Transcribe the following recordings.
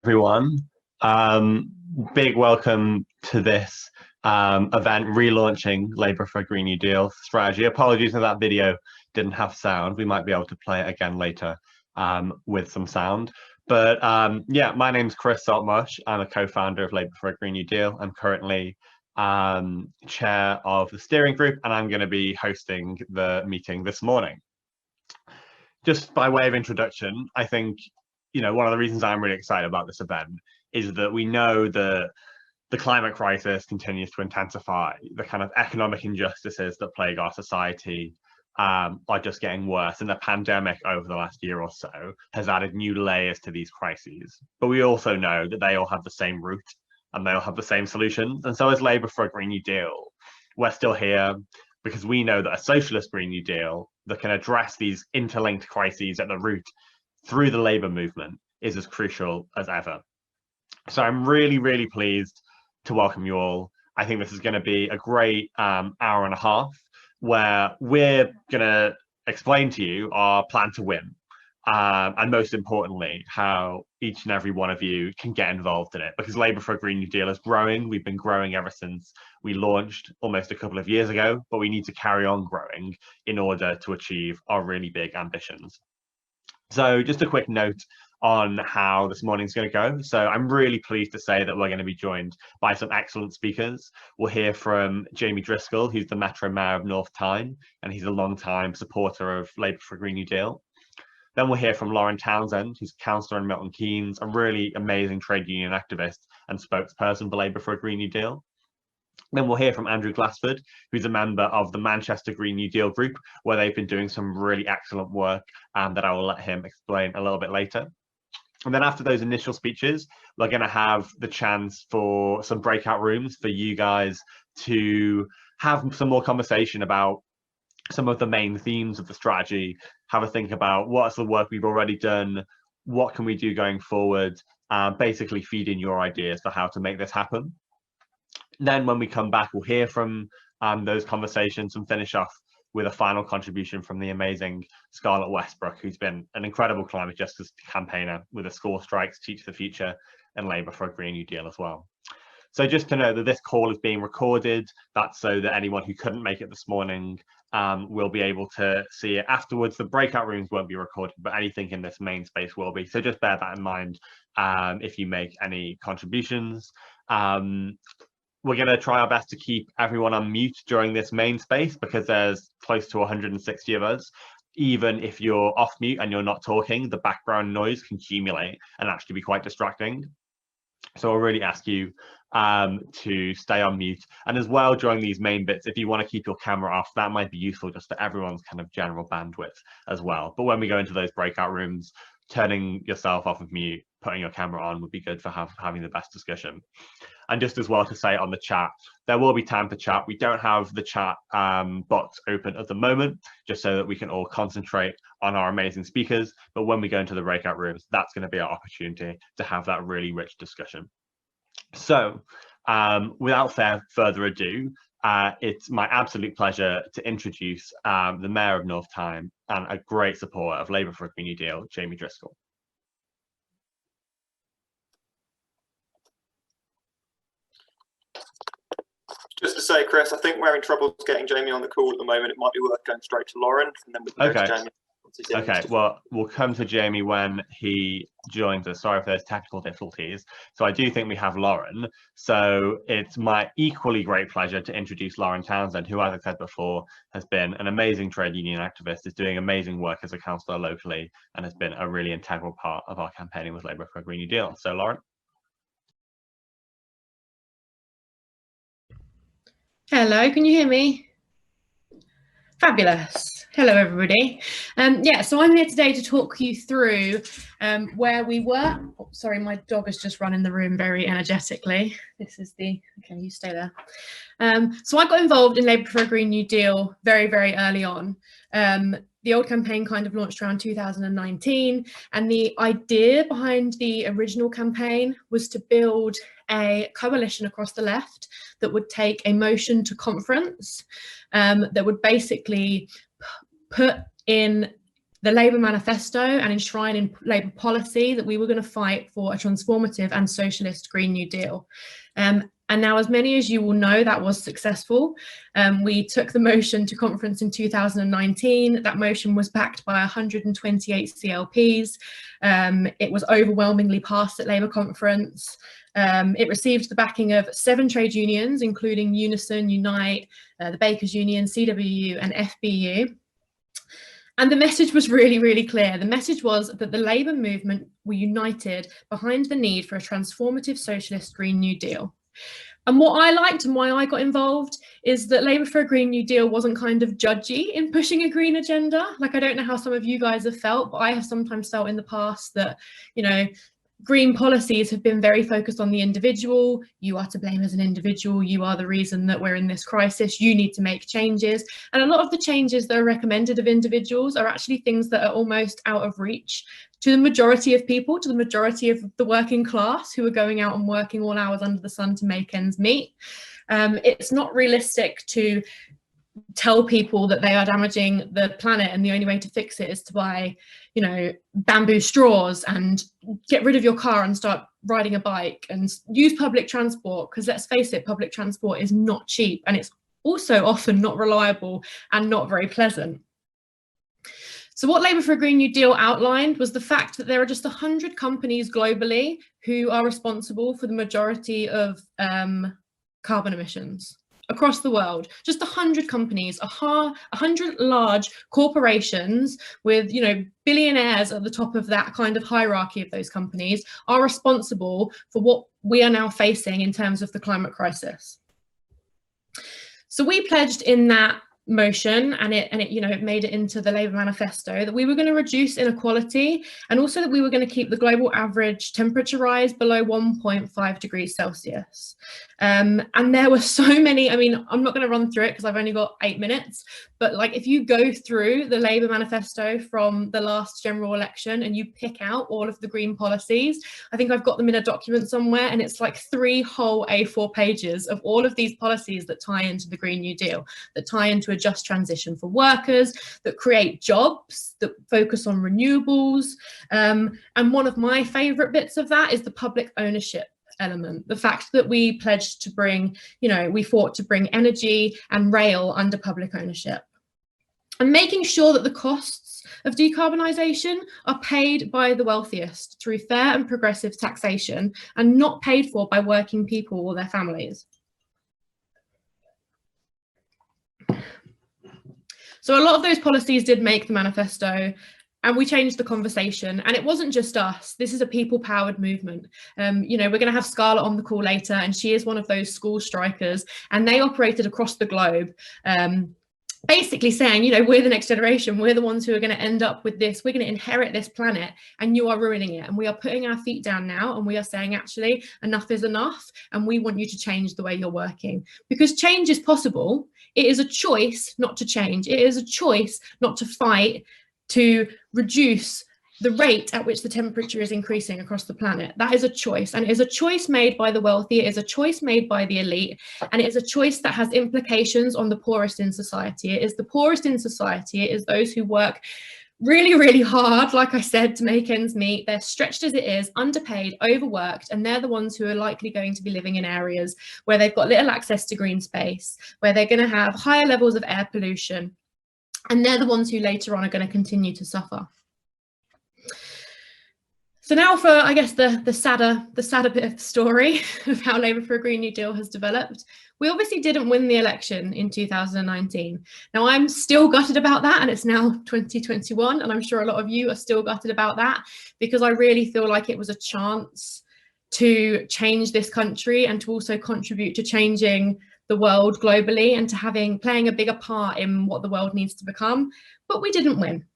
everyone. Big welcome to this event relaunching Labour for a Green New Deal strategy. Apologies if that video didn't have sound. We might be able to play it again later with some sound. But yeah, my name's Chris Saltmarsh. I'm a co-founder of Labour for a Green New Deal. I'm currently chair of the steering group, and I'm going to be hosting the meeting this morning. Just by way of introduction, I think, one of the reasons I'm really excited about this event is that we know that the climate crisis continues to intensify. The kind of economic injustices that plague our society are just getting worse, and the pandemic over the last year or so has added new layers to these crises. But we also know that they all have the same root and they all have the same solutions. And so as Labour for a Green New Deal, we're still here because we know that a socialist Green New Deal that can address these interlinked crises at the root through the Labour movement is as crucial as ever. So I'm really, really pleased to welcome you all. I think this is going to be a great hour and a half where we're going to explain to you our plan to win. And most importantly, how each and every one of you can get involved in it, because Labour for a Green New Deal is growing. We've been growing ever since we launched almost a couple of years ago, but we need to carry on growing in order to achieve our really big ambitions. So just a quick note on how this morning's going to go. So I'm really pleased to say that we're going to be joined by some excellent speakers. We'll hear from Jamie Driscoll, who's the Metro Mayor of North Tyne, and he's a long-time supporter of Labour for a Green New Deal. Then we'll hear from Lauren Townsend, who's a councillor in Milton Keynes, a really amazing trade union activist and spokesperson for Labour for a Green New Deal. Then we'll hear from Andrew Glassford, who's a member of the Manchester Green New Deal group, where they've been doing some really excellent work that I will let him explain a little bit later. And then after those initial speeches, we're going to have the chance for some breakout rooms for you guys to have some more conversation about some of the main themes of the strategy, have a think about what's the work we've already done, what can we do going forward, basically feed in your ideas for how to make this happen. Then when we come back, we'll hear from those conversations and finish off with a final contribution from the amazing Scarlett Westbrook, who's been an incredible climate justice campaigner with the Score Strikes, Teach the Future, and Labour for a Green New Deal as well. So just to know that this call is being recorded, that's so that anyone who couldn't make it this morning will be able to see it afterwards. The breakout rooms won't be recorded, but anything in this main space will be. So just bear that in mind if you make any contributions. We're going to try our best to keep everyone on mute during this main space because there's close to 160 of us. Even if you're off mute and you're not talking, the background noise can accumulate and actually be quite distracting. So I'll really ask you to stay on mute. And as well, during these main bits, if you want to keep your camera off, that might be useful just for everyone's kind of general bandwidth as well. But when we go into those breakout rooms, turning yourself off of mute, putting your camera on would be good for having the best discussion. And just as well to say on the chat, there will be time for chat. We don't have the chat box open at the moment, just so that we can all concentrate on our amazing speakers. But when we go into the breakout rooms, that's going to be our opportunity to have that really rich discussion. So without further ado, it's my absolute pleasure to introduce the Mayor of North Tyne and a great supporter of Labour for a Green New Deal, Jamie Driscoll. Just to say, Chris, I think we're in trouble getting Jamie on the call at the moment. It might be worth going straight to Lauren, and then we can go to Jamie. Okay, well, we'll come to Jamie when he joins us. Sorry if there's technical difficulties. So I do think we have Lauren. So it's my equally great pleasure to introduce Lauren Townsend, who, as I said before, has been an amazing trade union activist, is doing amazing work as a councillor locally, and has been a really integral part of our campaigning with Labour for a Green New Deal. So, Lauren. Hello, can you hear me? Fabulous. Hello, everybody. Yeah, so I'm here today to talk you through where we were. Oh, sorry, my dog has just run in the room very energetically. This is the, okay, you stay there. So I got involved in Labour for a Green New Deal very, very early on. The old campaign kind of launched around 2019, and the idea behind the original campaign was to build a coalition across the left that would take a motion to conference that would basically put in the Labour manifesto and enshrine in Labour policy that we were going to fight for a transformative and socialist Green New Deal. And now, as many as you will know, that was successful. We took the motion to conference in 2019. That motion was backed by 128 CLPs. It was overwhelmingly passed at Labour conference. It received the backing of 7 trade unions, including Unison, Unite, the Bakers Union, CWU and FBU. And the message was really, really clear. The message was that the Labour movement were united behind the need for a transformative socialist Green New Deal. And what I liked and why I got involved is that Labour for a Green New Deal wasn't kind of judgy in pushing a green agenda. Like, I don't know how some of you guys have felt, but I have sometimes felt in the past that, you know, green policies have been very focused on the individual. You are to blame as an individual. You are the reason that we're in this crisis. You need to make changes. And a lot of the changes that are recommended of individuals are actually things that are almost out of reach to the majority of people, to the majority of the working class who are going out and working all hours under the sun to make ends meet. It's not realistic to tell people that they are damaging the planet and the only way to fix it is to buy, you know, bamboo straws and get rid of your car and start riding a bike and use public transport, because let's face it, public transport is not cheap and it's also often not reliable and not very pleasant. So what Labour for a Green New Deal outlined was the fact that there are just 100 companies globally who are responsible for the majority of carbon emissions across the world. Just 100 companies, 100 large corporations with, you know, billionaires at the top of that kind of hierarchy of those companies are responsible for what we are now facing in terms of the climate crisis. So we pledged in that motion, and it you know, it made it into the Labour manifesto, that we were going to reduce inequality and also that we were going to keep the global average temperature rise below 1.5 degrees Celsius. And there were so many, I mean, I'm not going to run through it because I've only got 8 minutes, but like if you go through the Labour manifesto from the last general election and you pick out all of the green policies, I think I've got them in a document somewhere, and it's like 3 whole A4 pages of all of these policies that tie into the Green New Deal, that tie into a just transition for workers, that create jobs, that focus on renewables. And one of my favourite bits of that is the public ownership element, the fact that we pledged to bring, you know, we fought to bring energy and rail under public ownership, and making sure that the costs of decarbonisation are paid by the wealthiest through fair and progressive taxation and not paid for by working people or their families. So a lot of those policies did make the manifesto, and we changed the conversation. And it wasn't just us. This is a people-powered movement. You know, we're going to have Scarlett on the call later, and she is one of those school strikers, and they operated across the globe, basically saying, you know, we're the next generation. We're the ones who are going to end up with this. We're going to inherit this planet, and you are ruining it. And we are putting our feet down now, and we are saying, actually, enough is enough, and we want you to change the way you're working, because change is possible. It is a choice not to change. It is a choice not to fight to reduce the rate at which the temperature is increasing across the planet. That is a choice, and it is a choice made by the wealthy. It is a choice made by the elite, and it is a choice that has implications on the poorest in society. It is the poorest in society. It is those who work really, really hard, like I said, to make ends meet. They're stretched as it is, underpaid, overworked, and they're the ones who are likely going to be living in areas where they've got little access to green space, where they're going to have higher levels of air pollution, and they're the ones who later on are going to continue to suffer. So now for, I guess, the sadder bit of the story of how Labour for a Green New Deal has developed. We obviously didn't win the election in 2019. Now, I'm still gutted about that, and it's now 2021, and I'm sure a lot of you are still gutted about that, because I really feel like it was a chance to change this country and to also contribute to changing the world globally and to playing a bigger part in what the world needs to become. But we didn't win.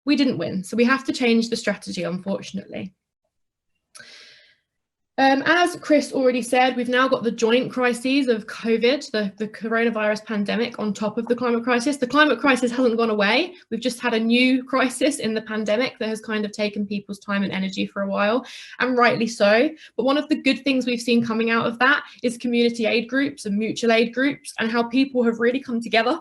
We didn't win. So we have to change the strategy, unfortunately. As Chris already said, we've now got the joint crises of COVID, the coronavirus pandemic, on top of the climate crisis. The climate crisis hasn't gone away. We've just had a new crisis in the pandemic that has kind of taken people's time and energy for a while, and rightly so. But one of the good things we've seen coming out of that is community aid groups and mutual aid groups, and how people have really come together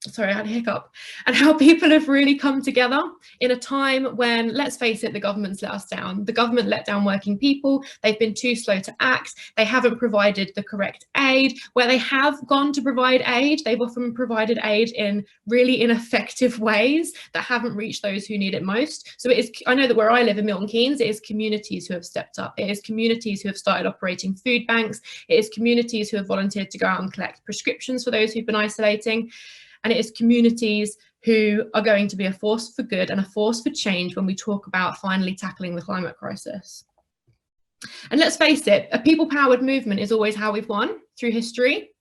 sorry, I had a hiccup, and how people have really come together in a time when, let's face it, the government's let us down. The government let down working people. They've been too slow to act. They haven't provided the correct aid. Where they have gone to provide aid, they've often provided aid in really ineffective ways that haven't reached those who need it most. So it is, I know that where I live in Milton Keynes, it is communities who have stepped up. It is communities who have started operating food banks. It is communities who have volunteered to go out and collect prescriptions for those who've been isolating. And it is communities who are going to be a force for good and a force for change when we talk about finally tackling the climate crisis. And let's face it, a people-powered movement is always how we've won through history.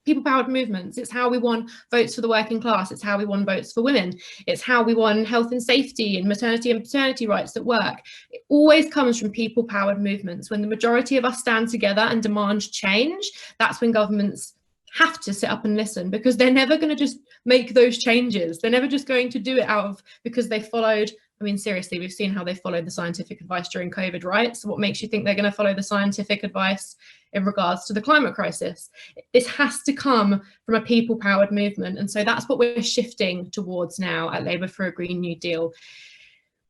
People-powered movements, it's how we won votes for the working class, it's how we won votes for women, it's how we won health and safety and maternity and paternity rights at work. It always comes from people-powered movements. When the majority of us stand together and demand change, that's when governments have to sit up and listen, because they're never going to just make those changes. They're never just going to do it out of because they followed, I mean, seriously, we've seen how they followed the scientific advice during COVID, right? So what makes you think they're going to follow the scientific advice in regards to the climate crisis? This has to come from a people-powered movement. And so that's what we're shifting towards now at Labour for a Green New Deal.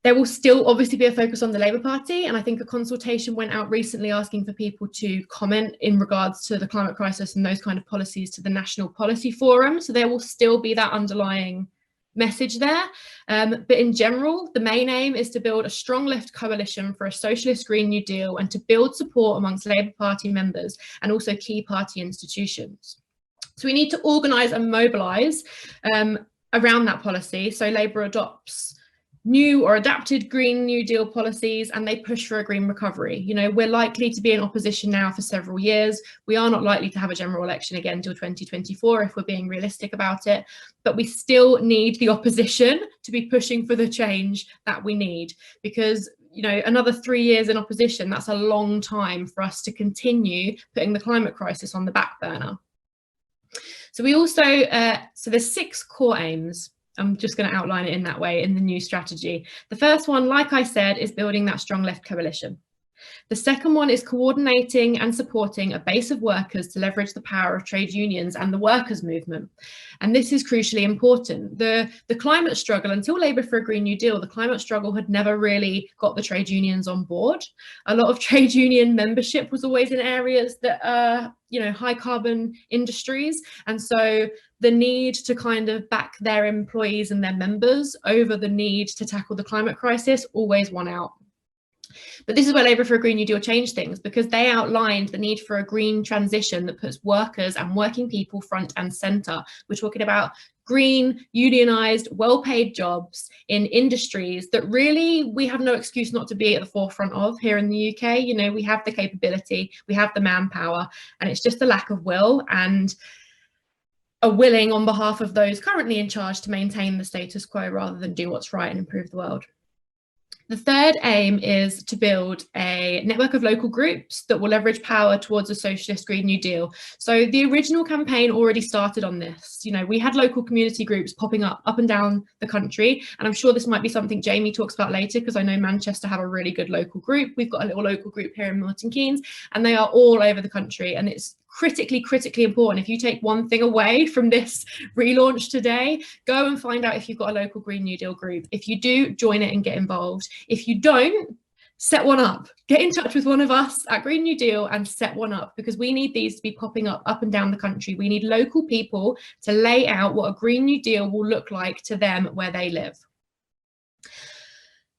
There will still obviously be a focus on the Labour Party, and I think a consultation went out recently asking for people to comment in regards to the climate crisis and those kind of policies to the National Policy Forum. So there will still be that underlying message there. But in general, the main aim is to build a strong left coalition for a socialist Green New Deal and to build support amongst Labour Party members and also key party institutions. So we need to organise and mobilise around that policy. So Labour adopts new or adapted Green New Deal policies and they push for a green recovery. You know, we're likely to be in opposition now for several years. We are not likely to have a general election again until 2024 if we're being realistic about it, but we still need the opposition to be pushing for the change that we need, because you know, another 3 years in opposition, that's a long time for us to continue putting the climate crisis on the back burner. So we also, so there's 6 core aims. I'm just going to outline it in that way in the new strategy. The first one, like I said, is building that strong left coalition. The second one is coordinating and supporting a base of workers to leverage the power of trade unions and the workers' movement. And this is crucially important. The climate struggle, until Labour for a Green New Deal, the climate struggle had never really got the trade unions on board. A lot of trade union membership was always in areas that are, you know, high carbon industries. And so the need to kind of back their employees and their members over the need to tackle the climate crisis always won out. But this is where Labour for a Green New Deal changed things, because they outlined the need for a green transition that puts workers and working people front and centre. We're talking about green, unionised, well-paid jobs in industries that really we have no excuse not to be at the forefront of here in the UK. You know, we have the capability, we have the manpower, and it's just a lack of will and a willing on behalf of those currently in charge to maintain the status quo rather than do what's right and improve the world. The third aim is to build a network of local groups that will leverage power towards a socialist Green New Deal. So the original campaign already started on this. You know, we had local community groups popping up and down the country. And I'm sure this might be something Jamie talks about later, because I know Manchester have a really good local group. We've got a little local group here in Milton Keynes, and they are all over the country. And it's critically important. If you take one thing away from this relaunch today, go and find out if you've got a local Green New Deal group. If you do, join it and get involved. If you don't, set one up. Get in touch with one of us at Green New Deal and set one up, because we need these to be popping up and down the country. We need local people to lay out what a Green New Deal will look like to them where they live.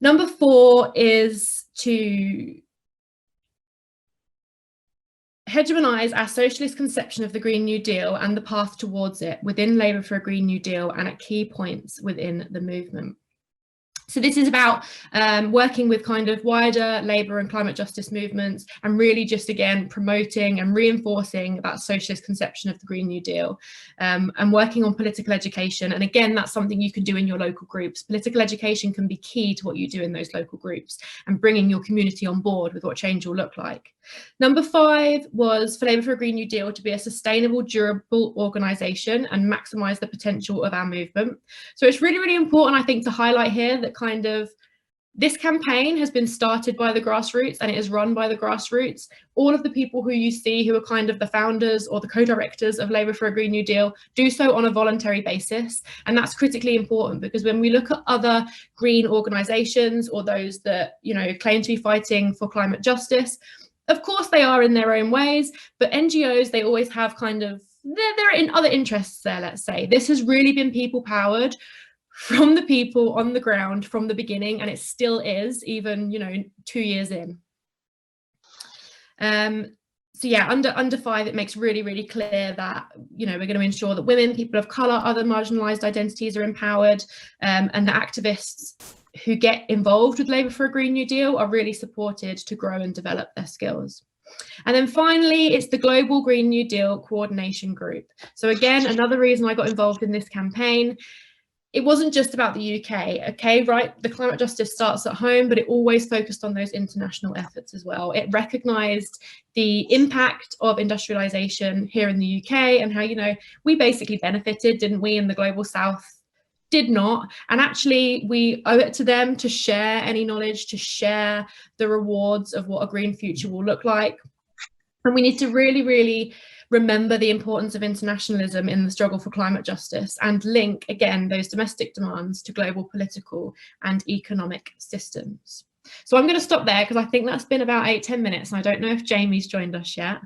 Number 4 is to hegemonise our socialist conception of the Green New Deal and the path towards it within Labour for a Green New Deal and at key points within the movement. So this is about working with kind of wider labour and climate justice movements, and really just, again, promoting and reinforcing that socialist conception of the Green New Deal, and working on political education. And again, that's something you can do in your local groups. Political education can be key to what you do in those local groups and bringing your community on board with what change will look like. Number 5 was for Labour for a Green New Deal to be a sustainable, durable organisation and maximise the potential of our movement. So it's really, really important, I think, to highlight here that kind of This campaign has been started by the grassroots and it is run by the grassroots. All of the people who you see who are kind of the founders or the co-directors of Labour for a Green New Deal do so on a voluntary basis. And that's critically important, because when we look at other green organisations or those that, you know, claim to be fighting for climate justice, of course they are in their own ways, but NGOs, they always have kind of, they're in other interests there, let's say. This has really been people powered from the people on the ground from the beginning, and it still is, even, you know, 2 years in. So yeah, under 5, it makes really, really clear that, you know, we're going to ensure that women, people of colour, other marginalised identities are empowered, and the activists who get involved with Labour for a Green New Deal are really supported to grow and develop their skills. And then finally, it's the Global Green New Deal Coordination Group. So again, another reason I got involved in this campaign. It wasn't just about the UK, okay, right? The climate justice starts at home, but it always focused on those international efforts as well. It recognised the impact of industrialisation here in the UK and how, you know, we basically benefited, didn't we, and the Global South did not. And actually, we owe it to them to share any knowledge, to share the rewards of what a green future will look like. And we need to really, really remember the importance of internationalism in the struggle for climate justice and link, again, those domestic demands to global political and economic systems. So I'm going to stop there because I think that's been about 8-10 minutes. And I don't know if Jamie's joined us yet.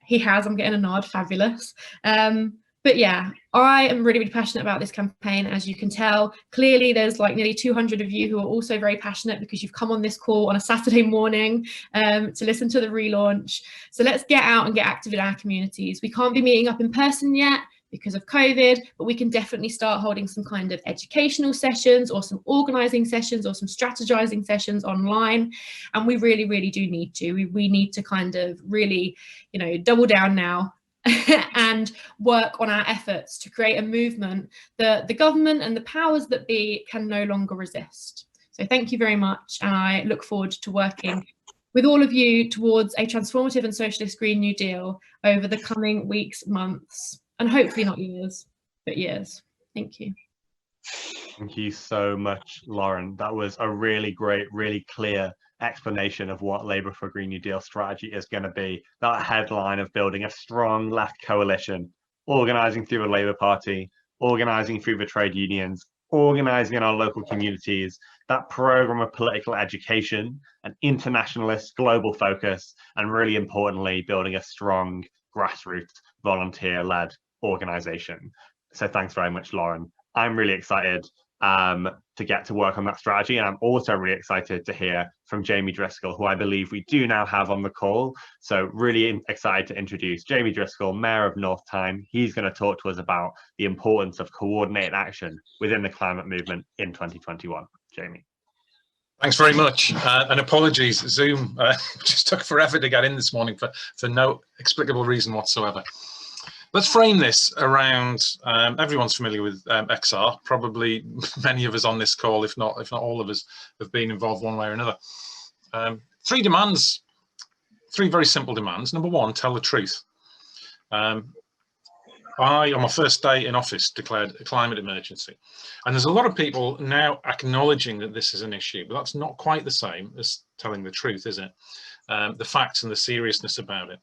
He has, I'm getting a nod, fabulous. But yeah, I am really, really passionate about this campaign, as you can tell. Clearly, there's like nearly 200 of you who are also very passionate because you've come on this call on a Saturday morning to listen to the relaunch. So let's get out and get active in our communities. We can't be meeting up in person yet because of COVID, but we can definitely start holding some kind of educational sessions or some organising sessions or some strategizing sessions online. And we really, really do need to. We need to kind of really, you know, double down now and work on our efforts to create a movement that the government and the powers that be can no longer resist. So thank you very much, and I look forward to working with all of you towards a transformative and socialist Green New Deal over the coming weeks, months, and hopefully not years, but years. Thank you. Thank you so much, Lauren. That was a really great, really clear explanation of what Labour for a Green New Deal strategy is going to be. That headline of building a strong left coalition, organising through the Labour Party, organising through the trade unions, organising in our local communities, that programme of political education, an internationalist global focus, and really importantly, building a strong grassroots volunteer-led organisation. So thanks very much, Lauren. I'm really excited to get to work on that strategy, and I'm also really excited to hear from Jamie Driscoll, who I believe we do now have on the call. So really excited to introduce Jamie Driscoll, Mayor of North Tyne. He's going to talk to us about the importance of coordinated action within the climate movement in 2021. Jamie. Thanks very much, and apologies, Zoom just took forever to get in this morning for no explicable reason whatsoever. Let's frame this around, everyone's familiar with XR. Probably many of us on this call, if not all of us, have been involved one way or another. 3 demands, 3 very simple demands. Number 1, tell the truth. I, on my first day in office, declared a climate emergency. And there's a lot of people now acknowledging that this is an issue, but that's not quite the same as telling the truth, is it? The facts and the seriousness about it.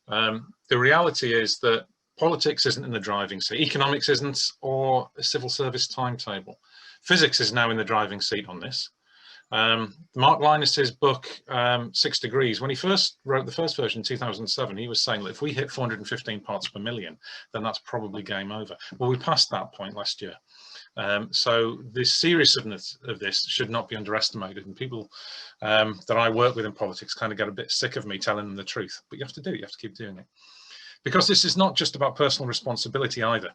The reality is that politics isn't in the driving seat, economics isn't, or a civil service timetable. Physics is now in the driving seat on this. Mark Linus's book, 6 Degrees, when he first wrote the first version in 2007, he was saying that if we hit 415 parts per million, then that's probably game over. Well, we passed that point last year. So the seriousness of this should not be underestimated, and people that I work with in politics kind of get a bit sick of me telling them the truth, but you have to do it, you have to keep doing it. Because this is not just about personal responsibility either.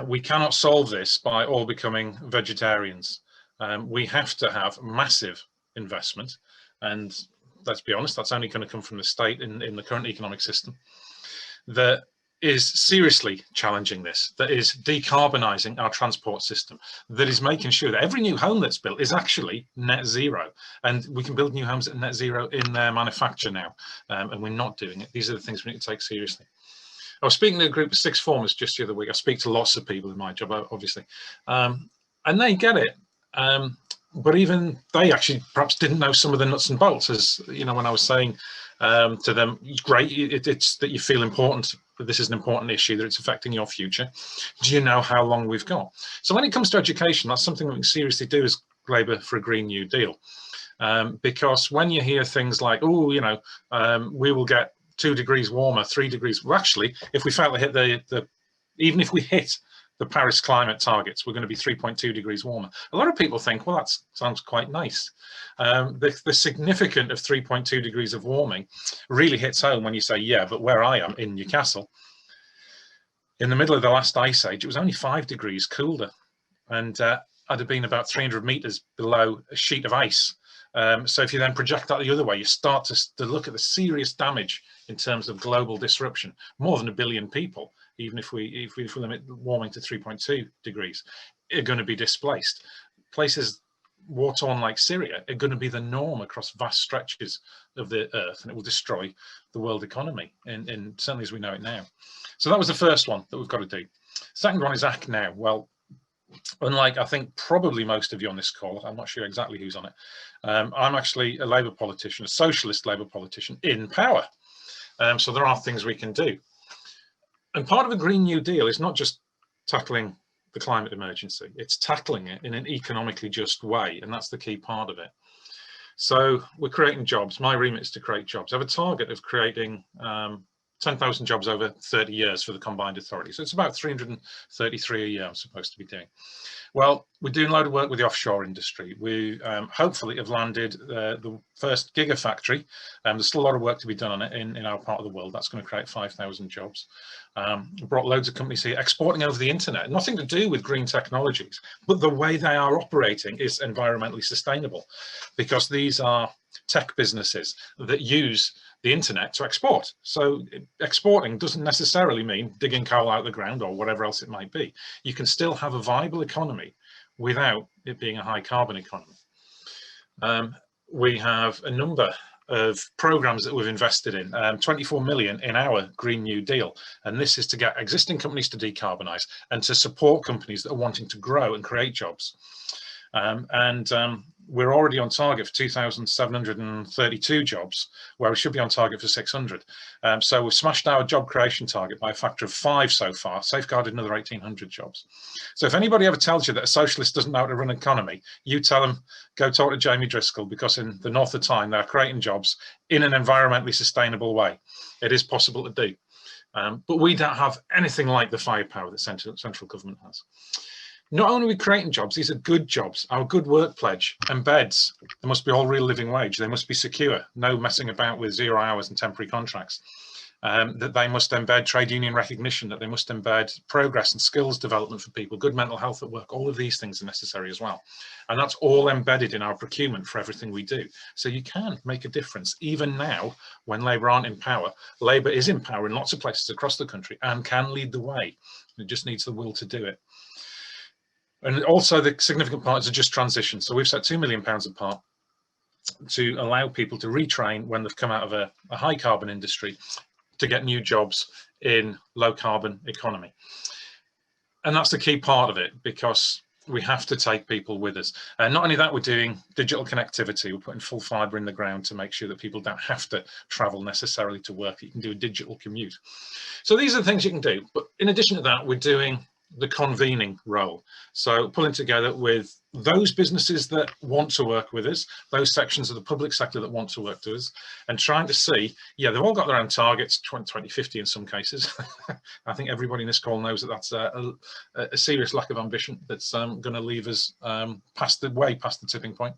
We cannot solve this by all becoming vegetarians. We have to have massive investment, and let's be honest, that's only going to come from the state in the current economic system, that is seriously challenging this, that is decarbonising our transport system, that is making sure that every new home that's built is actually net zero. And we can build new homes at net zero in their manufacture now, and we're not doing it. These are the things we need to take seriously. I was speaking to a group of 6th formers just the other week. I speak to lots of people in my job, obviously, and they get it. but even they actually perhaps didn't know some of the nuts and bolts. As you know, when I was saying to them, great, it's that you feel important, that this is an important issue, that it's affecting your future. Do you know how long we've got? So when it comes to education, that's something that we can seriously do as Labour for a Green New Deal. Because when you hear things like, oh, you know, we will get 2 degrees warmer, 3 degrees, well, actually, if we fail to hit even if we hit the Paris climate targets, we're going to be 3.2 degrees warmer. A lot of people think, well, that sounds quite nice. The significance of 3.2 degrees of warming really hits home when you say, yeah, but where I am in Newcastle, in the middle of the last ice age, it was only 5 degrees colder. And I'd have been about 300 meters below a sheet of ice. So if you then project that the other way, you start to look at the serious damage in terms of global disruption. More than 1 billion people, even if we limit warming to 3.2 degrees, are going to be displaced. Places war-torn like Syria are going to be the norm across vast stretches of the earth, and it will destroy the world economy, and certainly as we know it now. So that was the first one that we've got to do. Second one is act now. Well, unlike I think probably most of you on this call, I'm not sure exactly who's on it, I'm actually a Labour politician, a socialist Labour politician in power. So there are things we can do. And part of a Green New Deal is not just tackling the climate emergency, it's tackling it in an economically just way, and that's the key part of it. So we're creating jobs. My remit is to create jobs. I have a target of creating 10,000 jobs over 30 years for the combined authority. So it's about 333 a year I'm supposed to be doing. Well, we're doing a load of work with the offshore industry. We hopefully have landed the first gigafactory. There's still a lot of work to be done on it in our part of the world. That's going to create 5,000 jobs. Brought loads of companies here exporting over the internet. Nothing to do with green technologies, but the way they are operating is environmentally sustainable, because these are tech businesses that use the internet to export. So exporting doesn't necessarily mean digging coal out of the ground or whatever else it might be. You can still have a viable economy without it being a high carbon economy. We have a number of programs that we've invested in, 24 million in our Green New Deal. And this is to get existing companies to decarbonize and to support companies that are wanting to grow and create jobs. We're already on target for 2,732 jobs, where we should be on target for 600. So we've smashed our job creation target by a factor of 5 so far, safeguarded another 1,800 jobs. So if anybody ever tells you that a socialist doesn't know how to run an economy, you tell them, go talk to Jamie Driscoll, because in the north of Tyne, they're creating jobs in an environmentally sustainable way. It is possible to do. But we don't have anything like the firepower that central government has. Not only are we creating jobs, these are good jobs. Our good work pledge embeds, they must be all real living wage. They must be secure, no messing about with 0 hours and temporary contracts. That they must embed trade union recognition, that they must embed progress and skills development for people, good mental health at work. All of these things are necessary as well. And that's all embedded in our procurement for everything we do. So you can make a difference. Even now, when Labour aren't in power, Labour is in power in lots of places across the country and can lead the way. It just needs the will to do it. And also the significant part is a just transition. So we've set £2 million apart to allow people to retrain when they've come out of a high carbon industry to get new jobs in low carbon economy. And that's the key part of it, because we have to take people with us. And not only that, we're doing digital connectivity. We're putting full fibre in the ground to make sure that people don't have to travel necessarily to work. You can do a digital commute. So these are the things you can do. But in addition to that, we're doing the convening role. So pulling together with those businesses that want to work with us, those sections of the public sector that want to work with us, and trying to see, yeah, they've all got their own targets, 2050 in some cases. I think everybody in this call knows that that's a serious lack of ambition that's going to leave us way past the tipping point.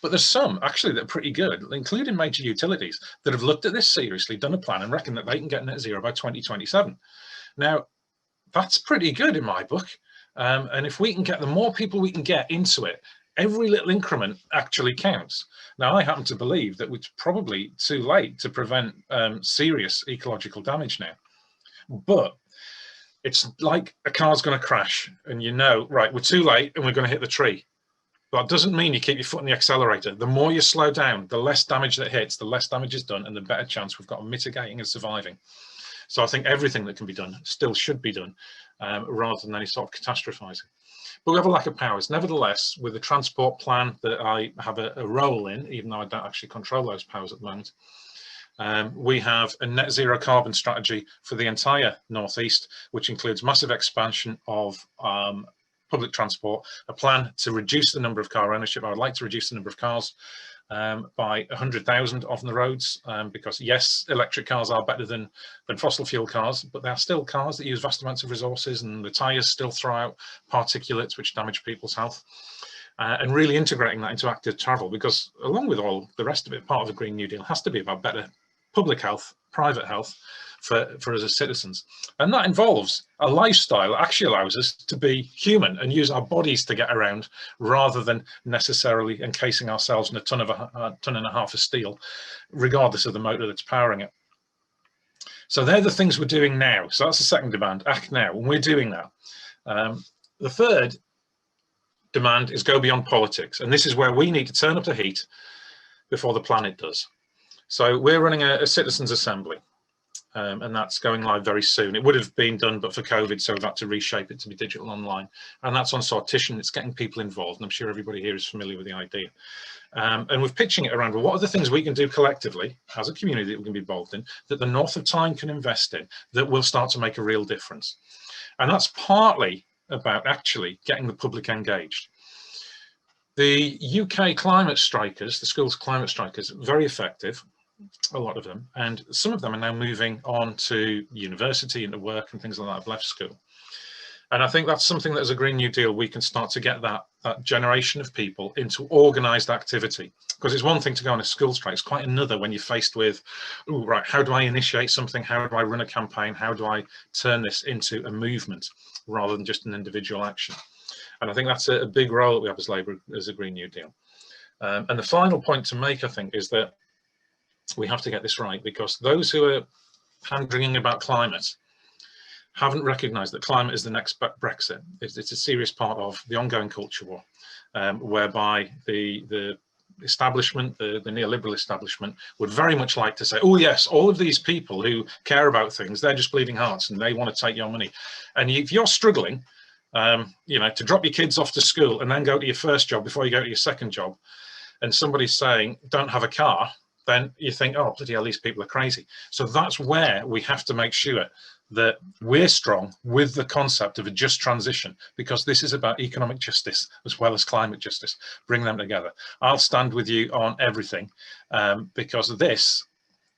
But there's some actually that are pretty good, including major utilities, that have looked at this seriously, done a plan, and reckon that they can get net zero by 2027. Now, that's pretty good in my book. And if we can get the more people we can get into it, every little increment actually counts. Now, I happen to believe that it's probably too late to prevent serious ecological damage now. But it's like a car's going to crash and you know, right, we're too late and we're going to hit the tree. But that doesn't mean you keep your foot on the accelerator. The more you slow down, the less damage that hits, the less damage is done, and the better chance we've got of mitigating and surviving. So I think everything that can be done still should be done, rather than any sort of catastrophizing. but we have a lack of powers. Nevertheless, with the transport plan that I have a role in, even though I don't actually control those powers at the moment, we have a net zero carbon strategy for the entire Northeast, which includes massive expansion of public transport, a plan to reduce the number of car ownership. I would like to reduce the number of cars by 100,000 on the roads, because yes, electric cars are better than fossil fuel cars, but they are still cars that use vast amounts of resources, and the tyres still throw out particulates which damage people's health. And really integrating that into active travel, because along with all the rest of it, part of the Green New Deal has to be about better public health, private health for us as citizens. And that involves a lifestyle that actually allows us to be human and use our bodies to get around, rather than necessarily encasing ourselves in a ton and a half of steel, regardless of the motor that's powering it. So they're the things we're doing now. So that's the second demand, act now, and we're doing that. The third demand is go beyond politics. And this is where we need to turn up the heat before the planet does. So we're running a citizens assembly. And that's going live very soon. It would have been done but for COVID, so we've had to reshape it to be digital online. And that's on Sortition. It's getting people involved, and I'm sure everybody here is familiar with the idea. And we're pitching it around, well, what are the things we can do collectively as a community that we can be involved in, that the North of Tyne can invest in, that will start to make a real difference? And that's partly about actually getting the public engaged. The UK climate strikers, the schools climate strikers, very effective. A lot of them, and some of them are now moving on to university and to work and things like that. Have left school, and I think that's something that as a Green New Deal we can start to get that generation of people into organised activity. Because it's one thing to go on a school strike, it's quite another when you're faced with, oh right, how do I initiate something? How do I run a campaign? How do I turn this into a movement rather than just an individual action? And I think that's a big role that we have as Labour as a Green New Deal. And the final point to make, I think, is that we have to get this right, because those who are hand-wringing about climate haven't recognised that climate is the next Brexit. It's a serious part of the ongoing culture war, whereby the establishment, the neoliberal establishment, would very much like to say, oh yes, all of these people who care about things, they're just bleeding hearts and they want to take your money. And if you're struggling, you know, to drop your kids off to school and then go to your first job before you go to your second job, and somebody's saying, don't have a car, then you think, oh, bloody hell, these people are crazy. So that's where we have to make sure that we're strong with the concept of a just transition, because this is about economic justice as well as climate justice. Bring them together. I'll stand with you on everything, because this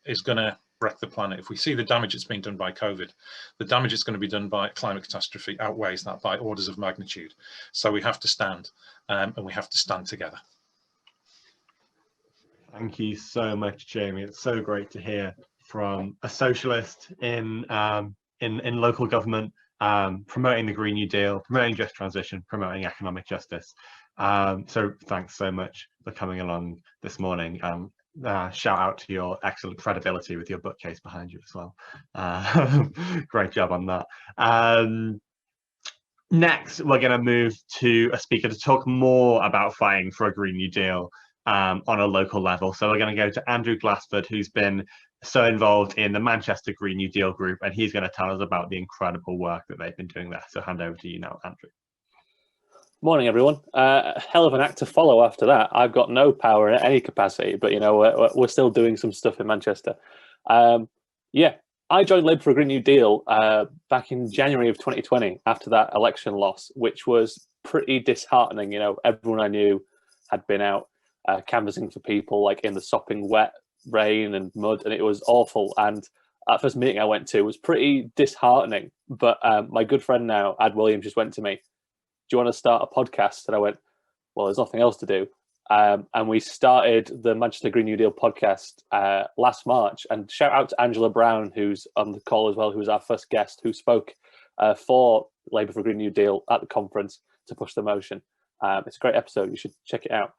is going to wreck the planet. If we see the damage that's been done by COVID, the damage that's going to be done by climate catastrophe outweighs that by orders of magnitude. So we have to stand, and we have to stand together. Thank you so much, Jamie. It's so great to hear from a socialist in local government, promoting the Green New Deal, promoting just transition, promoting economic justice. So thanks so much for coming along this morning. Shout out to your excellent credibility with your bookcase behind you as well. Great job on that. Next, we're going to move to a speaker to talk more about fighting for a Green New Deal on a local level. So we're going to go to Andrew Glassford, who's been so involved in the Manchester Green New Deal group, and he's going to tell us about the incredible work that they've been doing there. So hand over to you now, Andrew. Morning, everyone. Hell of an act to follow after that. I've got no power in any capacity, but you know, we're still doing some stuff in Manchester. Yeah, I joined Labour for a Green New Deal back in January of 2020 after that election loss, which was pretty disheartening. You know, everyone I knew had been out canvassing for people like in the sopping wet rain and mud, and it was awful. And that first meeting I went to was pretty disheartening. But my good friend now, Ad Williams, just went to me, do you want to start a podcast? And I went, well, there's nothing else to do. And we started the Manchester Green New Deal podcast last March. And shout out to Angela Brown, who's on the call as well, who was our first guest, who spoke for Labour for a Green New Deal at the conference to push the motion. It's a great episode. You should check it out.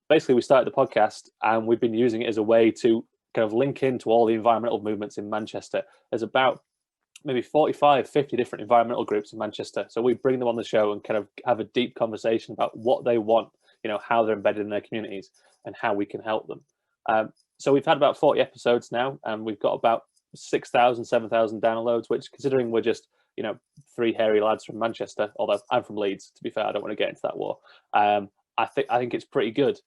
Basically, we started the podcast and we've been using it as a way to kind of link into all the environmental movements in Manchester. There's about maybe 45, 50 different environmental groups in Manchester. So we bring them on the show and kind of have a deep conversation about what they want, you know, how they're embedded in their communities and how we can help them. So we've had about 40 episodes now, and we've got about 6,000, 7,000 downloads, which, considering we're just you know, three hairy lads from Manchester, although I'm from Leeds, to be fair, I don't want to get into that war. I think it's pretty good.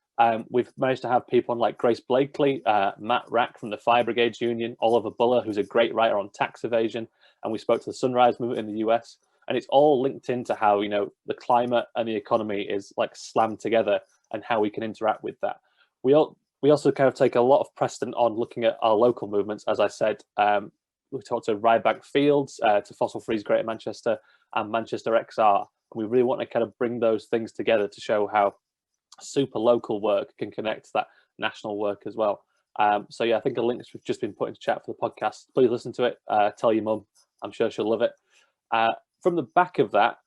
We've managed to have people like Grace Blakely, Matt Rack from the Fire Brigades Union, Oliver Buller, who's a great writer on tax evasion, and we spoke to the Sunrise Movement in the US, and it's all linked into how, you know, the climate and the economy is like slammed together and how we can interact with that. We also kind of take a lot of precedent on looking at our local movements. As I said, we talked to Rybank Fields, to Fossil Freeze Greater Manchester and Manchester XR. And we really want to kind of bring those things together to show how super local work can connect to that national work as well. So yeah, I think a link's just been put into chat for the podcast. Please listen to it. Tell your mum. I'm sure she'll love it. From the back of that,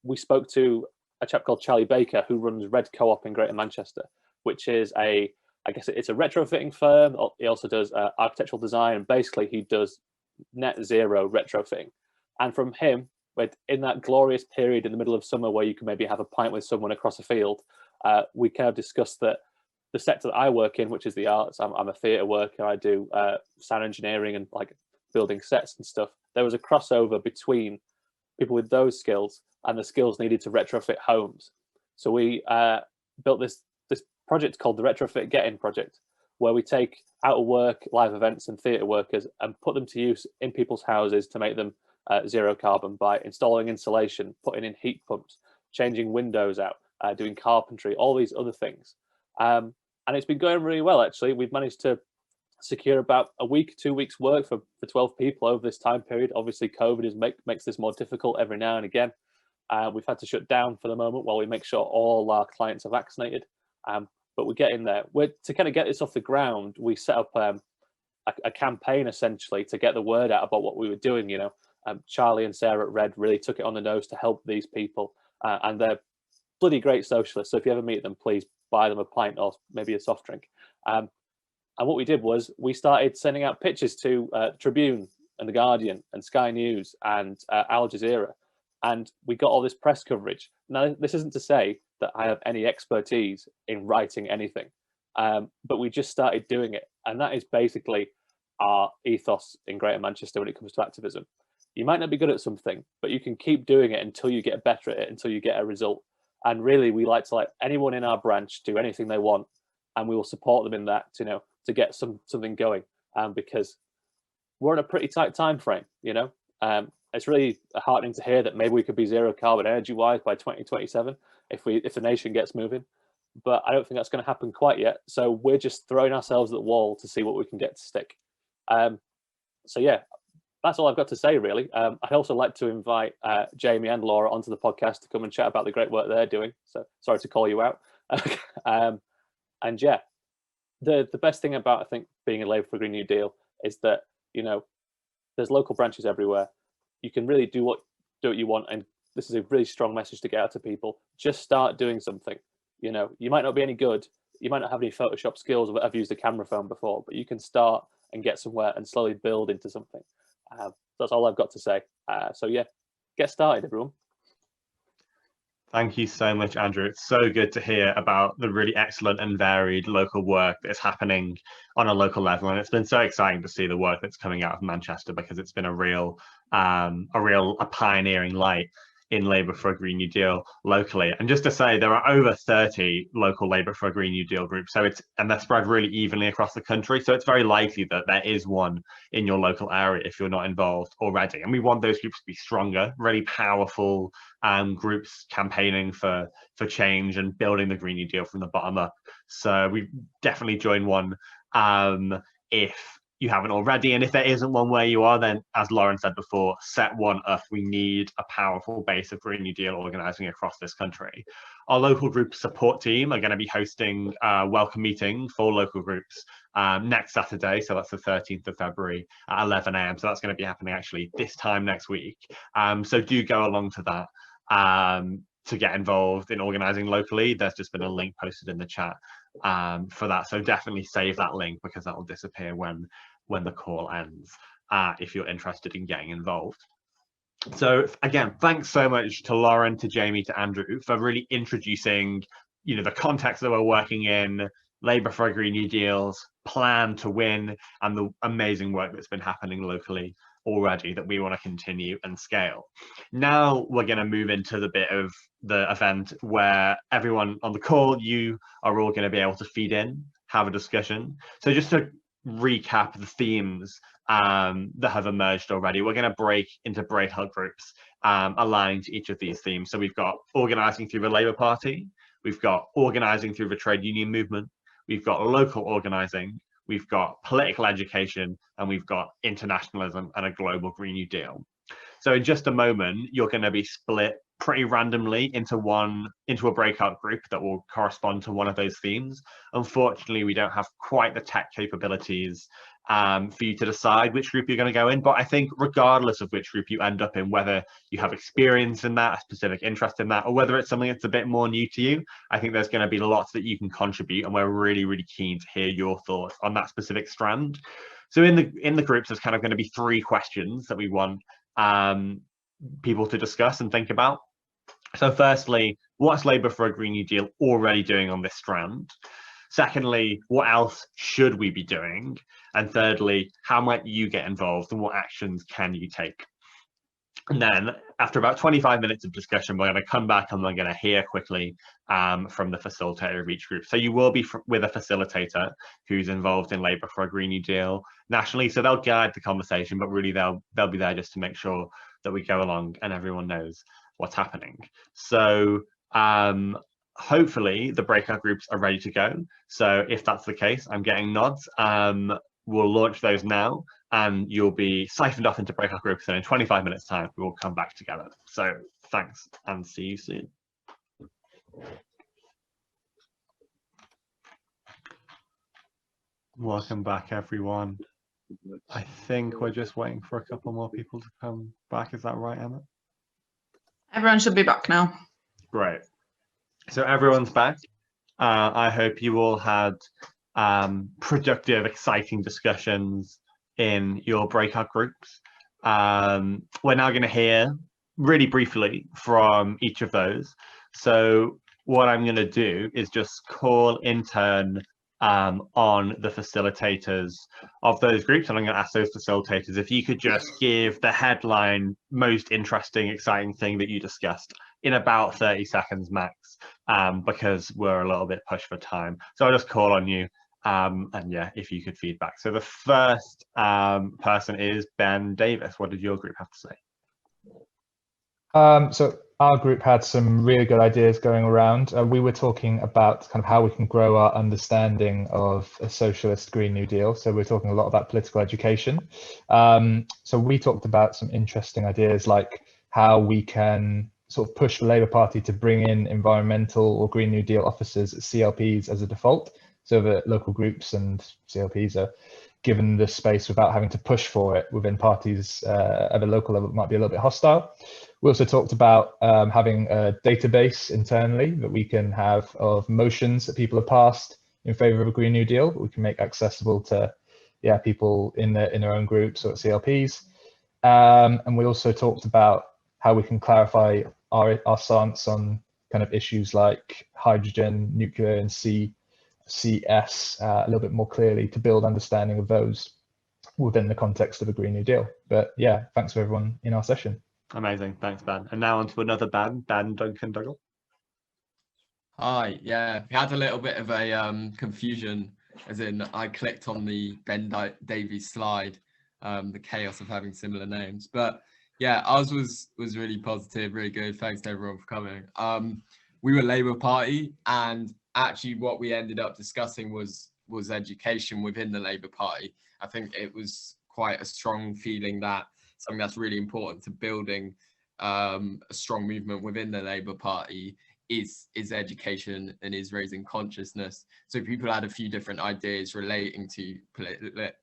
we spoke to a chap called Charlie Baker, who runs Red Co-op in Greater Manchester, which is I guess it's a retrofitting firm. He also does architectural design, and basically he does net zero retrofitting. And from him, in that glorious period in the middle of summer where you can maybe have a pint with someone across a field, we kind of discussed that the sector that I work in, which is the arts, I'm a theatre worker, I do sound engineering and like building sets and stuff. There was a crossover between people with those skills and the skills needed to retrofit homes. So we built this project called the Retrofit Get-In Project, where we take out of work live events and theatre workers and put them to use in people's houses to make them zero carbon by installing insulation, putting in heat pumps, changing windows out, doing carpentry, all these other things. And it's been going really well, actually. We've managed to secure about a week, 2 weeks work for 12 people over this time period. Obviously, COVID makes this more difficult every now and again. We've had to shut down for the moment while we make sure all our clients are vaccinated. But we're getting there. To kind of get this off the ground, we set up a campaign essentially to get the word out about what we were doing. You know, Charlie and Sarah at Red really took it on the nose to help these people, and they're bloody great socialists. So if you ever meet them, please buy them a pint or maybe a soft drink. And what we did was we started sending out pictures to Tribune and The Guardian and Sky News and Al Jazeera, and we got all this press coverage. Now, this isn't to say that I have any expertise in writing anything, but we just started doing it. And that is basically our ethos in Greater Manchester when it comes to activism. You might not be good at something, but you can keep doing it until you get better at it, until you get a result. And really, we like to let anyone in our branch do anything they want, and we will support them in that, you know, to get something going. Because we're in a pretty tight time frame, you know. It's really heartening to hear that maybe we could be zero carbon energy-wise by 2027 if the nation gets moving. But I don't think that's going to happen quite yet. So we're just throwing ourselves at the wall to see what we can get to stick. So yeah, that's all I've got to say, really. I'd also like to invite Jamie and Laura onto the podcast to come and chat about the great work they're doing. So sorry to call you out. And yeah, the best thing about, I think, being in Labour for a Green New Deal is that, you know, there's local branches everywhere. You can really do what you want, and this is a really strong message to get out to people. Just start doing something. You know, you might not be any good, you might not have any Photoshop skills or have used a camera phone before, but you can start and get somewhere and slowly build into something. That's all I've got to say. So yeah, get started, everyone. Thank you so much, Andrew. It's so good to hear about the really excellent and varied local work that's happening on a local level. And it's been so exciting to see the work that's coming out of Manchester, because it's been a real pioneering light in Labour for a Green New Deal locally. And just to say, there are over 30 local Labour for a Green New Deal groups. And they're spread really evenly across the country. So it's very likely that there is one in your local area if you're not involved already. And we want those groups to be stronger, really powerful groups campaigning for change and building the Green New Deal from the bottom up. So we definitely join one if you haven't already. And if there isn't one where you are, then, as Lauren said before, set one up. We need a powerful base of Green New Deal organising across this country. Our local group support team are going to be hosting a welcome meeting for local groups next Saturday. So that's the 13th of February at 11 a.m. So that's going to be happening actually this time next week. So do go along to that to get involved in organising locally. There's just been a link posted in the chat for that. So definitely save that link, because that will disappear when the call ends, if you're interested in getting involved. So again, thanks so much to Lauren, to Jamie, to Andrew for really introducing, you know, the context that we're working in, Labour for a Green New Deal's plan to win, and the amazing work that's been happening locally already that we want to continue and scale. Now we're going to move into the bit of the event where everyone on the call, you are all going to be able to feed in, have a discussion. So just to recap the themes that have emerged already, we're going to break into breakout groups aligned to each of these themes. So we've got organising through the Labour Party, we've got organising through the trade union movement, we've got local organising, we've got political education, and we've got internationalism and a global Green New Deal. So in just a moment, you're going to be split pretty randomly into a breakout group that will correspond to one of those themes. Unfortunately, we don't have quite the tech capabilities for you to decide which group you're going to go in. But I think regardless of which group you end up in, whether you have experience in that, a specific interest in that, or whether it's something that's a bit more new to you, I think there's going to be lots that you can contribute, and we're really, really keen to hear your thoughts on that specific strand. So in the groups, there's kind of going to be 3 questions that we want people to discuss and think about. So firstly, what's Labour for a Green New Deal already doing on this strand? Secondly, what else should we be doing? And thirdly, how might you get involved and what actions can you take? And then after about 25 minutes of discussion, we're going to come back and we're going to hear quickly from the facilitator of each group. So you will be with a facilitator who's involved in Labour for a Green New Deal nationally. So they'll guide the conversation, but really they'll be there just to make sure that we go along and everyone knows what's happening. So hopefully the breakout groups are ready to go. So if that's the case, I'm getting nods. We'll launch those now, and you'll be siphoned off into breakout groups, and in 25 minutes time we will come back together. So thanks and see you soon. Welcome back, everyone. I think we're just waiting for a couple more people to come back. Is that right, Emma? Everyone should be back now. Great. So everyone's back. I hope you all had productive, exciting discussions in your breakout groups. We're now going to hear really briefly from each of those. So what I'm going to do is just call in turn on the facilitators of those groups, and I'm going to ask those facilitators if you could just give the headline, most interesting, exciting thing that you discussed in about 30 seconds max, because we're a little bit pushed for time. So I'll just call on you, and yeah, if you could feedback. So the first person is Ben Davis. What did your group have to say? So our group had some really good ideas going around. We were talking about kind of how we can grow our understanding of a socialist Green New Deal. So we're talking a lot about political education. So we talked about some interesting ideas like how we can sort of push the Labour Party to bring in environmental or Green New Deal officers at CLPs as a default, so that local groups and CLPs are given the space without having to push for it within parties at a local level that might be a little bit hostile. We also talked about having a database internally that we can have of motions that people have passed in favour of a Green New Deal that we can make accessible to people in their own groups or at CLPs. And we also talked about how we can clarify our stance on kind of issues like hydrogen, nuclear and CS a little bit more clearly to build understanding of those within the context of a Green New Deal. But yeah, thanks for everyone in our session. Amazing, thanks Ben. And now on to another Ben Duncan Dougal. Hi, yeah, we had a little bit of a confusion, as in I clicked on the Ben Davies slide, the chaos of having similar names. But yeah, ours was really positive, really good. Thanks to everyone for coming. We were Labour Party, and actually what we ended up discussing was education within the Labour Party. I think it was quite a strong feeling that something that's really important to building a strong movement within the Labour Party is education and is raising consciousness. So people had a few different ideas relating to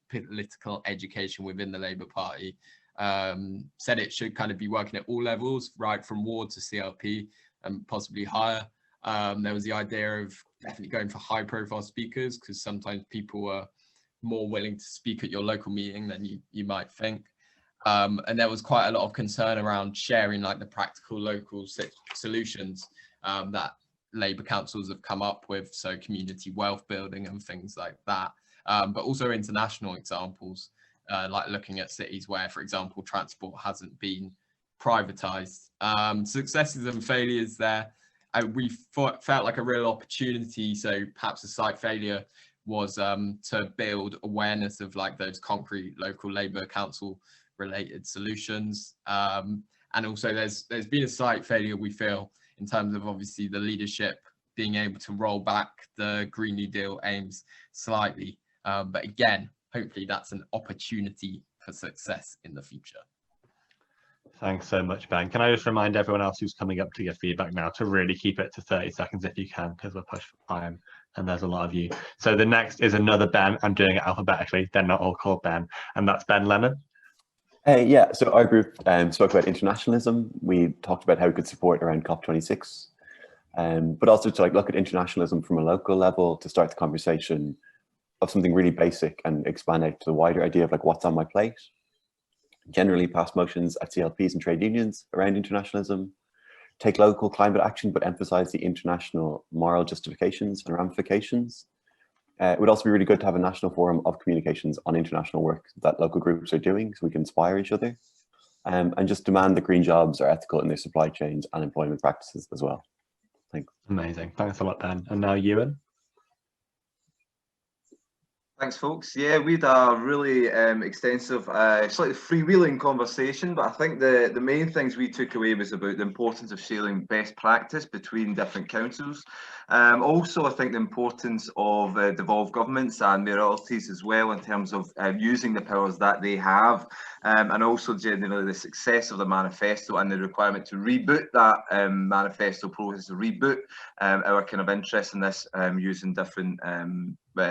political education within the Labour Party. Said it should kind of be working at all levels, right from ward to CLP and possibly higher. There was the idea of definitely going for high profile speakers, because sometimes people are more willing to speak at your local meeting than you might think. And there was quite a lot of concern around sharing like the practical local solutions that Labour councils have come up with, so community wealth building and things like that, but also international examples. like looking at cities where, for example, transport hasn't been privatized. Successes and failures there. We felt like a real opportunity. So perhaps a site failure was to build awareness of like those concrete local Labour Council related solutions. And also there's been a site failure, we feel, in terms of obviously the leadership being able to roll back the Green New Deal aims slightly. But again, hopefully that's an opportunity for success in the future. Thanks so much, Ben. Can I just remind everyone else who's coming up to give feedback now to really keep it to 30 seconds if you can, because we're pushed for time and there's a lot of you. So the next is another Ben. I'm doing it alphabetically. They're not all called Ben. And that's Ben Lennon. Yeah, so our group spoke about internationalism. We talked about how we could support around COP26, but also to like look at internationalism from a local level to start the conversation of something really basic and expand out to the wider idea of like what's on my plate. Generally pass motions at CLPs and trade unions around internationalism, take local climate action, but emphasize the international moral justifications and ramifications. It would also be really good to have a national forum of communications on international work that local groups are doing so we can inspire each other, and just demand that green jobs are ethical in their supply chains and employment practices as well. Thanks. Amazing. Thanks a lot, Ben. And now Ewan. Thanks, folks. Yeah, we had a really extensive, slightly freewheeling conversation, but I think the main things we took away was about the importance of sharing best practice between different councils. Also, I think the importance of devolved governments and mayoralties as well in terms of using the powers that they have, and also generally the success of the manifesto and the requirement to reboot that manifesto process, to reboot our kind of interest in this using different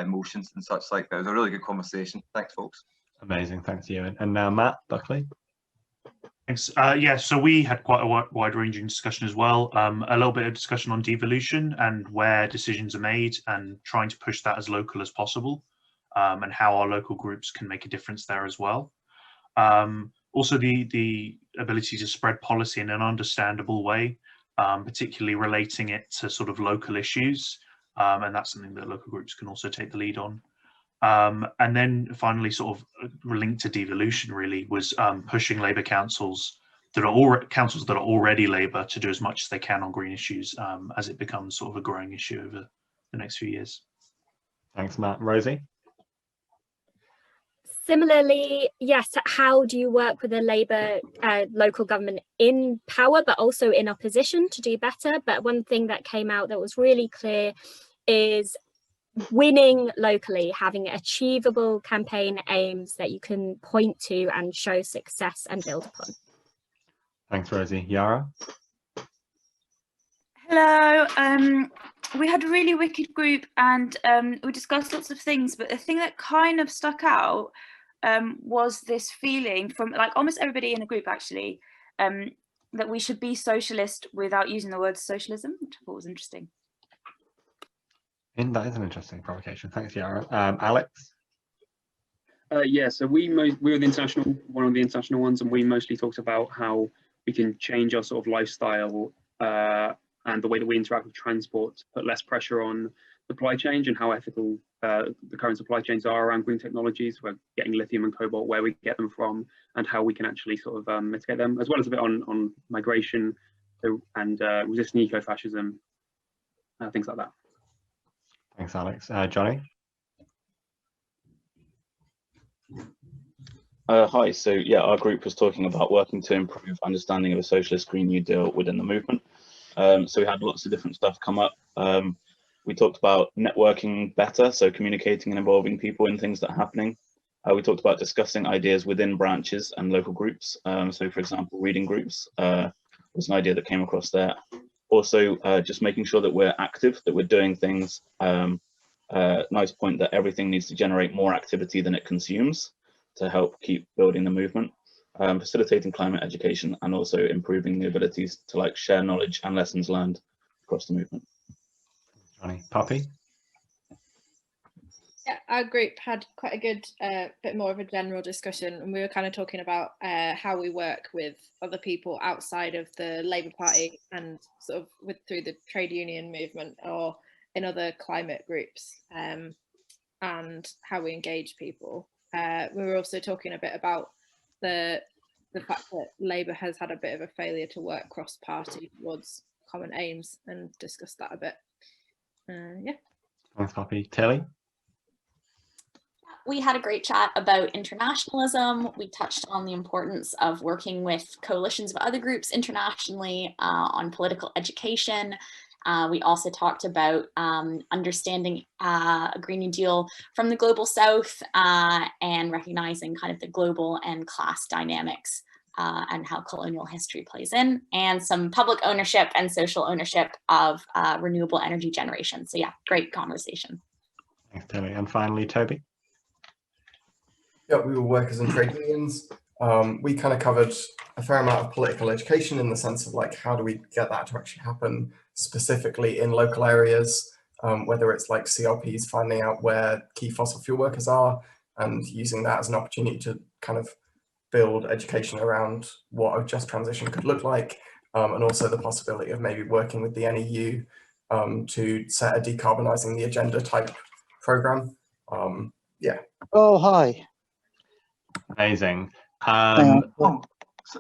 motions and such like that. It was a really good conversation. Thanks, folks. Amazing. Thanks, Ewan. And now Matt Buckley. Thanks. Yeah, so we had quite a wide-ranging discussion as well. A little bit of discussion on devolution and where decisions are made and trying to push that as local as possible, and how our local groups can make a difference there as well. Also, the ability to spread policy in an understandable way, particularly relating it to sort of local issues. And that's something that local groups can also take the lead on. And then finally, sort of linked to devolution really was pushing Labour councils that are already Labour to do as much as they can on green issues as it becomes sort of a growing issue over the next few years. Thanks, Matt. Rosie? Similarly, yes, how do you work with a Labour local government in power, but also in opposition to do better? But one thing that came out that was really clear is winning locally, having achievable campaign aims that you can point to and show success and build upon. Thanks, Rosie. Yara? Hello. We had a really wicked group and we discussed lots of things, but the thing that kind of stuck out was this feeling from like almost everybody in the group actually, that we should be socialist without using the word socialism, which I thought was interesting. That is an interesting provocation. Thanks, Yara. Alex? Yeah, so we were the international, one of the international ones, and we mostly talked about how we can change our sort of lifestyle and the way that we interact with transport to put less pressure on supply chain and how ethical the current supply chains are around green technologies. We're getting lithium and cobalt, where we get them from, and how we can actually sort of mitigate them, as well as a bit on migration and resisting eco-fascism, things like that. Thanks, Alex. Johnny? Hi, so yeah, our group was talking about working to improve understanding of a socialist Green New Deal within the movement. So we had lots of different stuff come up. We talked about networking better, so communicating and involving people in things that are happening. We talked about discussing ideas within branches and local groups. So for example, reading groups was an idea that came across there. Also, just making sure that we're active, that we're doing things. Nice point that everything needs to generate more activity than it consumes to help keep building the movement. Facilitating climate education and also improving the abilities to like share knowledge and lessons learned across the movement. Johnny. Poppy? Yeah, our group had quite a good bit more of a general discussion, and we were kind of talking about how we work with other people outside of the Labour Party and sort of through the trade union movement or in other climate groups, and how we engage people. we were also talking a bit about the fact that Labour has had a bit of a failure to work cross-party towards common aims, and discuss that a bit. Yeah. Thanks, Poppy. Tilly? We had a great chat about internationalism. We touched on the importance of working with coalitions of other groups internationally on political education. We also talked about understanding a Green New Deal from the Global South and recognizing kind of the global and class dynamics and how colonial history plays in, and some public ownership and social ownership of renewable energy generation. So yeah, great conversation. Thanks, Tilly. And finally, Toby? Yeah, we were workers and trade unions. We kind of covered a fair amount of political education in the sense of like, how do we get that to actually happen specifically in local areas, whether it's like CLPs finding out where key fossil fuel workers are and using that as an opportunity to kind of build education around what a just transition could look like, and also the possibility of maybe working with the NEU to set a decarbonising the agenda type programme. Yeah. Oh, hi. Amazing. Sorry,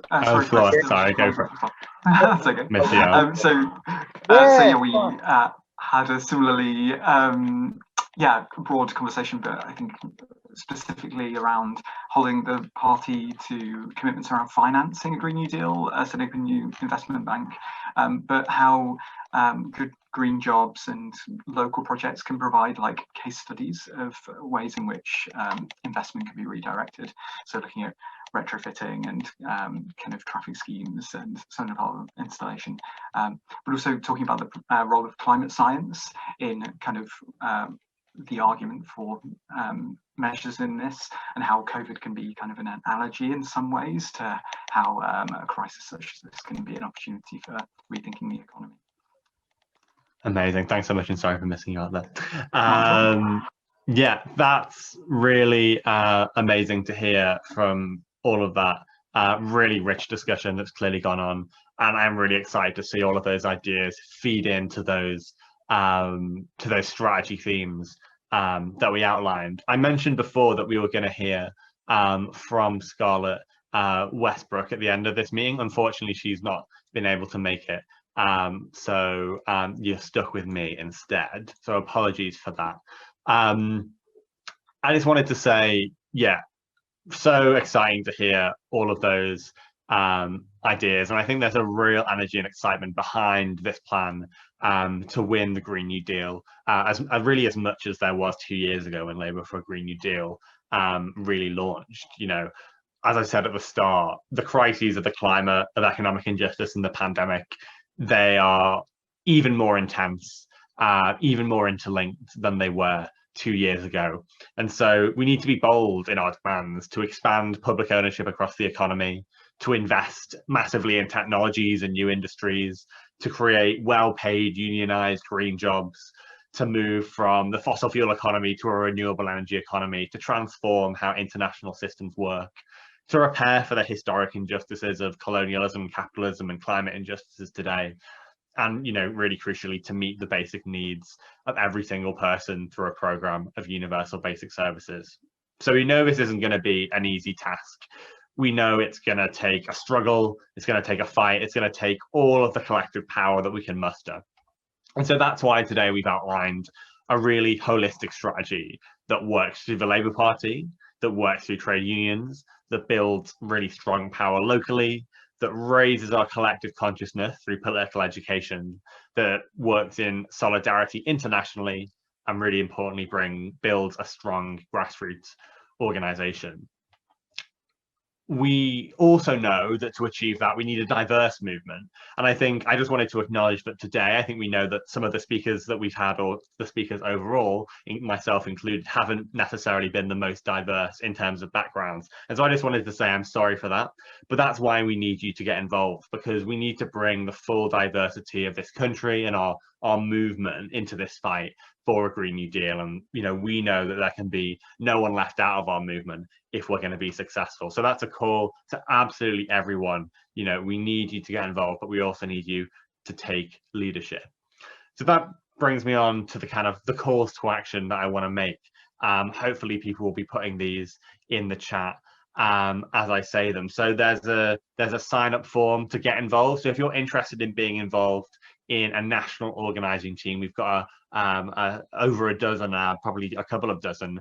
Sorry, go for it. That's okay. So yeah, we had a similarly broad conversation, but I think specifically around holding the party to commitments around financing a Green New Deal, setting up a new investment bank, but how good green jobs and local projects can provide like case studies of ways in which investment can be redirected. So looking at retrofitting and kind of traffic schemes and solar power installation, but also talking about the role of climate science in kind of the argument for measures in this, and how COVID can be kind of an analogy in some ways to how a crisis such as this can be an opportunity for rethinking the economy. Amazing. Thanks so much, and sorry for missing you out there. Yeah, that's really amazing to hear from all of that. Really rich discussion that's clearly gone on, and I'm really excited to see all of those ideas feed into those strategy themes that we outlined. I mentioned before that we were going to hear from Scarlett Westbrook at the end of this meeting. Unfortunately, she's not been able to make it. So you're stuck with me instead. So apologies for that. I just wanted to say, yeah, so exciting to hear all of those ideas. And I think there's a real energy and excitement behind this plan to win the Green New Deal, as much as there was 2 years ago when Labour for a Green New Deal really launched. You know, as I said at the start, the crises of the climate, of economic injustice and the pandemic, they are even more intense, even more interlinked than they were 2 years ago. And so we need to be bold in our demands to expand public ownership across the economy, to invest massively in technologies and new industries, to create well-paid unionized green jobs, to move from the fossil fuel economy to a renewable energy economy, to transform how international systems work, to repair for the historic injustices of colonialism, capitalism, and climate injustices today. And, you know, really crucially, to meet the basic needs of every single person through a program of universal basic services. So we know this isn't going to be an easy task. We know it's going to take a struggle, it's going to take a fight, it's going to take all of the collective power that we can muster. And so that's why today we've outlined a really holistic strategy that works through the Labour Party, that works through trade unions, that builds really strong power locally, that raises our collective consciousness through political education, that works in solidarity internationally, and really importantly builds a strong grassroots organisation. We also know that to achieve that, we need a diverse movement. And I think I just wanted to acknowledge that today, I think we know that some of the speakers that we've had, or the speakers overall, myself included, haven't necessarily been the most diverse in terms of backgrounds. And so I just wanted to say I'm sorry for that. But that's why we need you to get involved, because we need to bring the full diversity of this country and our movement into this fight for a Green New Deal. And, you know, we know that there can be no one left out of our movement if we're going to be successful. So that's a call to absolutely everyone. You know, we need you to get involved, but we also need you to take leadership. So that brings me on to the kind of the calls to action that I want to make Hopefully people will be putting these in the chat as I say them. So there's a sign up form to get involved. So if you're interested in being involved in a national organizing team, we've got over a dozen, probably a couple of dozen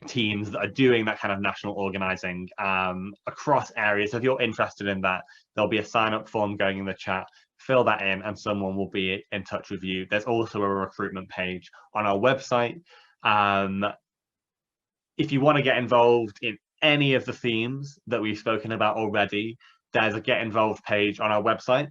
teams that are doing that kind of national organizing across areas. So if you're interested in that, there'll be a sign up form going in the chat. Fill that in and someone will be in touch with you. There's also a recruitment page on our website. If you want to get involved in any of the themes that we've spoken about already, there's a get involved page on our website.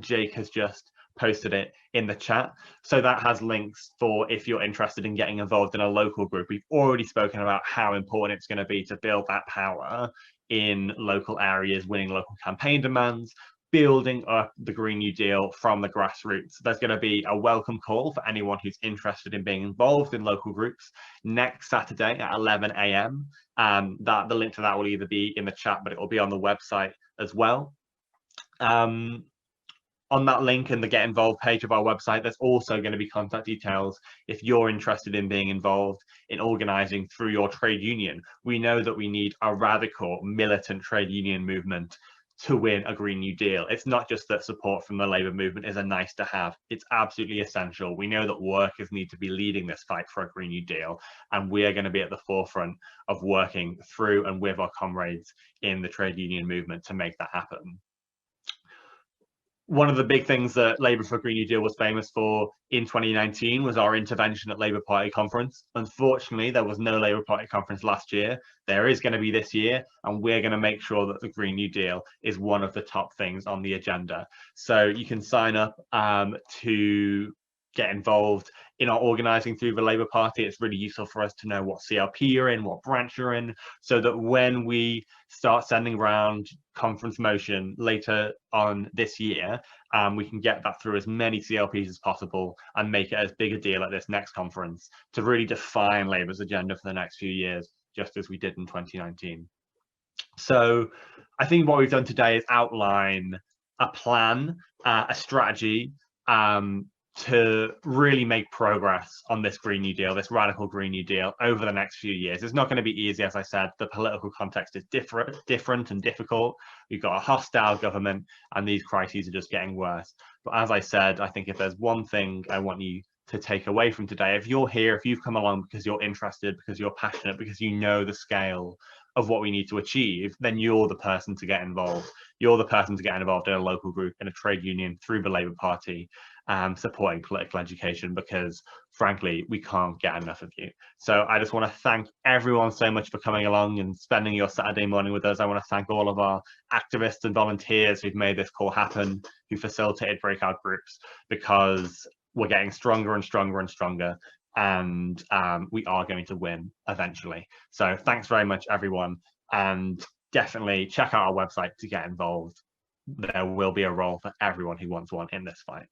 Jake has just posted it in the chat. So that has links for if you're interested in getting involved in a local group. We've already spoken about how important it's going to be to build that power in local areas, winning local campaign demands, building up the Green New Deal from the grassroots. There's going to be a welcome call for anyone who's interested in being involved in local groups next Saturday at 11 a.m. The link to that will either be in the chat, but it will be on the website as well. On that link in the Get Involved page of our website, there's also going to be contact details if you're interested in being involved in organising through your trade union. We know that we need a radical, militant trade union movement to win a Green New Deal. It's not just that support from the Labour movement is a nice to have, it's absolutely essential. We know that workers need to be leading this fight for a Green New Deal, and we are going to be at the forefront of working through and with our comrades in the trade union movement to make that happen. One of the big things that Labour for a Green New Deal was famous for in 2019 was our intervention at Labour Party conference. Unfortunately, there was no Labour Party conference last year. There is going to be this year, and we're going to make sure that the Green New Deal is one of the top things on the agenda. So you can sign up to get involved in our organising through the Labour Party. It's really useful for us to know what CLP you're in, what branch you're in, so that when we start sending around conference motion later on this year, we can get that through as many CLPs as possible and make it as big a deal at this next conference to really define Labour's agenda for the next few years, just as we did in 2019. So I think what we've done today is outline a plan, a strategy, to really make progress on this Green New Deal, this radical Green New Deal over the next few years. It's not going to be easy, as I said. The political context is different and difficult. We've got a hostile government and these crises are just getting worse. But as I said, I think if there's one thing I want you to take away from today, if you're here, if you've come along because you're interested, because you're passionate, because you know the scale of what we need to achieve, then you're the person to get involved. You're the person to get involved in a local group, in a trade union, through the Labour Party, supporting political education, because frankly, we can't get enough of you. So I just want to thank everyone so much for coming along and spending your Saturday morning with us. I want to thank all of our activists and volunteers who've made this call happen, who facilitated breakout groups, because we're getting stronger and stronger and stronger, and we are going to win eventually. So thanks very much, everyone, and definitely check out our website to get involved. There will be a role for everyone who wants one in this fight.